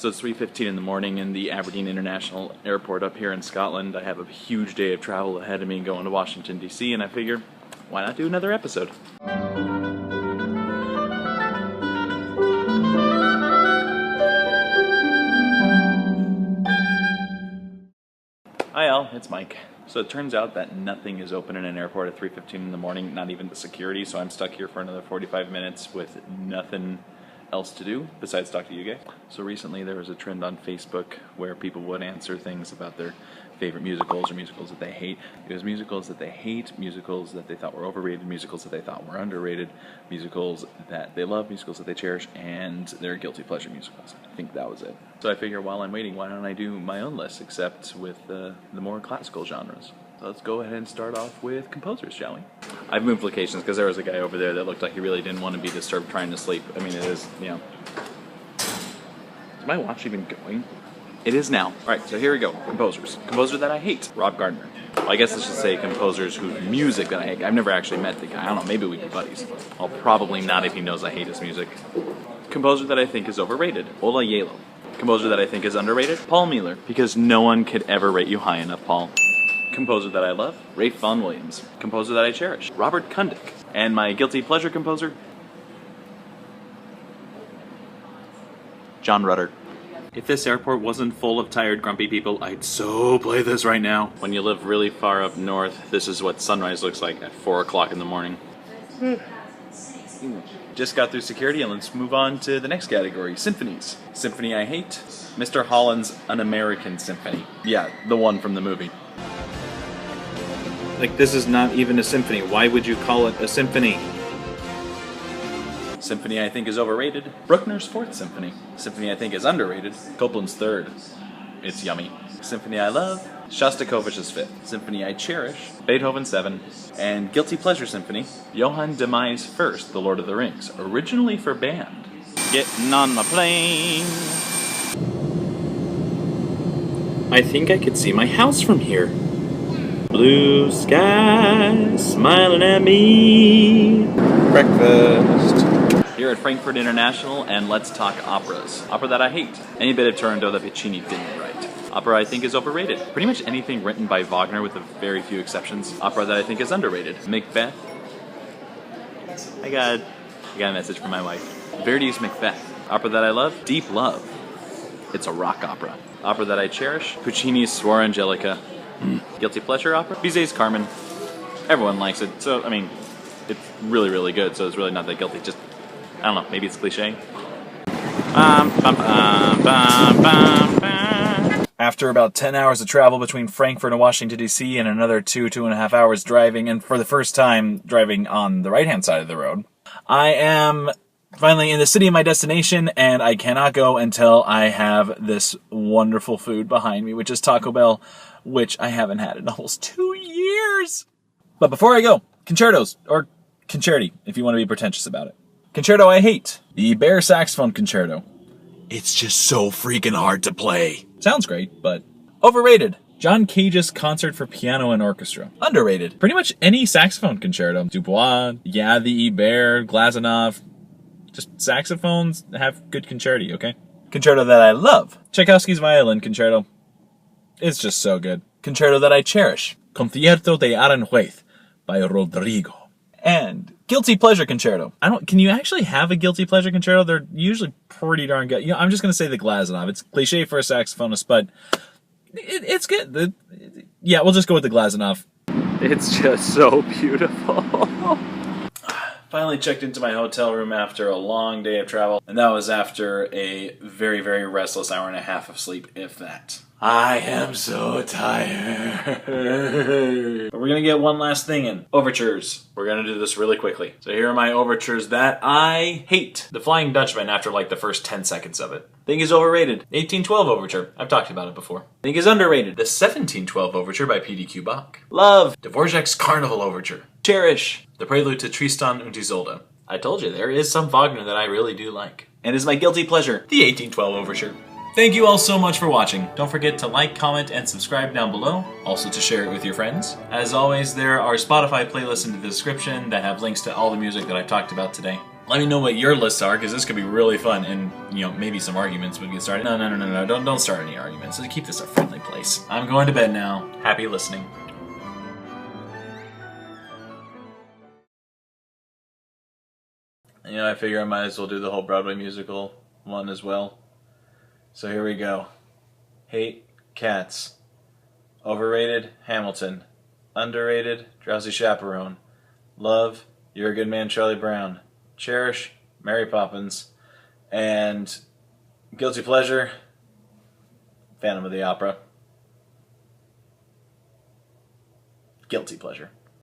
So it's 3:15 in the morning in the Aberdeen International Airport up here in Scotland. I have a huge day of travel ahead of me going to Washington, D.C., and I figure, why not do another episode? Hi Al, it's Mike. So it turns out that nothing is open in an airport at 3:15 in the morning, not even the security, so I'm stuck here for another 45 minutes with nothing else to do besides talk to you guys. So recently there was a trend on Facebook where people would answer things about their favorite musicals or musicals that they hate. It was musicals that they hate, musicals that they thought were overrated, musicals that they thought were underrated, musicals that they love, musicals that they cherish, and their guilty pleasure musicals. I think that was it. So I figure while I'm waiting, why don't I do my own list, except with the more classical genres. So let's go ahead and start off with composers, shall we? I've moved locations because there was a guy over there that looked like he really didn't want to be disturbed trying to sleep. I mean, it is, you know. Is my watch even going? It is now. Alright, so here we go. Composers. Composer that I hate, Rob Gardner. Well, I guess I should say composers whose music that I hate. I've never actually met the guy. I don't know, maybe we'd be buddies. I'll probably not if he knows I hate his music. Composer that I think is overrated, Ola Yalo. Composer that I think is underrated, Paul Mueller. Because no one could ever rate you high enough, Paul. Composer that I love, Ralph Vaughan Williams. Composer that I cherish, Robert Kundick. And my guilty pleasure composer, John Rutter. If this airport wasn't full of tired, grumpy people, I'd so play this right now. When you live really far up north, this is what sunrise looks like at 4 o'clock in the morning. Just got through security, and let's move on to the next category, symphonies. Symphony I hate, Mr. Holland's An American Symphony. Yeah, the one from the movie. Like, this is not even a symphony. Why would you call it a symphony? Symphony I think is overrated, Bruckner's Fourth Symphony. Symphony I think is underrated, Copland's Third. It's yummy. Symphony I love, Shostakovich's Fifth. Symphony I cherish, Beethoven's Seven. And guilty pleasure symphony, Johann de Meij's First, The Lord of the Rings, originally for band. Getting on my plane. I think I could see my house from here. Blue sky smiling at me. Breakfast. Here at Frankfurt International, and let's talk operas. Opera that I hate. Any bit of Turandot that Puccini didn't write. Opera I think is overrated. Pretty much anything written by Wagner with a very few exceptions. Opera that I think is underrated. Macbeth. I got a message from my wife. Verdi's Macbeth. Opera that I love, Deep Love. It's a rock opera. Opera that I cherish, Puccini's Suor Angelica. Guilty pleasure opera, Bizet's Carmen. Everyone likes it, so I mean, it's really, really good, so it's really not that guilty. Just, I don't know, maybe it's cliche. After about 10 hours of travel between Frankfurt and Washington, D.C., and another 2.5 hours driving, and for the first time driving on the right-hand side of the road, I am finally in the city of my destination, and I cannot go until I have this wonderful food behind me, which is Taco Bell, which I haven't had in almost 2 years. But before I go, concertos, or concerti, if you want to be pretentious about it. Concerto I hate, the Bear Saxophone Concerto. It's just so freaking hard to play. Sounds great, but overrated. John Cage's Concert for Piano and Orchestra. Underrated. Pretty much any saxophone concerto. Dubois, the Bear, Glazunov. Just saxophones have good concerti, okay? Concerto that I love, Tchaikovsky's Violin Concerto. It's just so good. Concerto that I cherish, Concierto de Aranjuez by Rodrigo. And guilty pleasure concerto. Can you actually have a guilty pleasure concerto? They're usually pretty darn good. You know, I'm just gonna say the Glazunov. It's cliche for a saxophonist, but it's good. Yeah, we'll just go with the Glazunov. It's just so beautiful. Finally checked into my hotel room after a long day of travel, and that was after a very, very restless hour and a half of sleep, if that. I am so tired. But we're gonna get one last thing in. Overtures. We're gonna do this really quickly. So here are my overtures that I hate. The Flying Dutchman after like the first 10 seconds of it. Think is overrated. 1812 Overture. I've talked about it before. Think is underrated. The 1712 Overture by P.D.Q. Bach. Love. Dvorak's Carnival Overture. Cherish. The Prelude to Tristan und Isolde. I told you, there is some Wagner that I really do like. And is my guilty pleasure, the 1812 Overture. Thank you all so much for watching. Don't forget to like, comment, and subscribe down below. Also to share it with your friends. As always, there are Spotify playlists in the description that have links to all the music that I've talked about today. Let me know what your lists are, because this could be really fun, and maybe some arguments would get started. No, don't start any arguments. Let's keep this a friendly place. I'm going to bed now. Happy listening. I figure I might as well do the whole Broadway musical one as well. So here we go. Hate Cats. Overrated, Hamilton. Underrated, Drowsy Chaperone. Love, You're a Good Man, Charlie Brown. Cherish, Mary Poppins. And guilty pleasure, Phantom of the Opera. Guilty pleasure.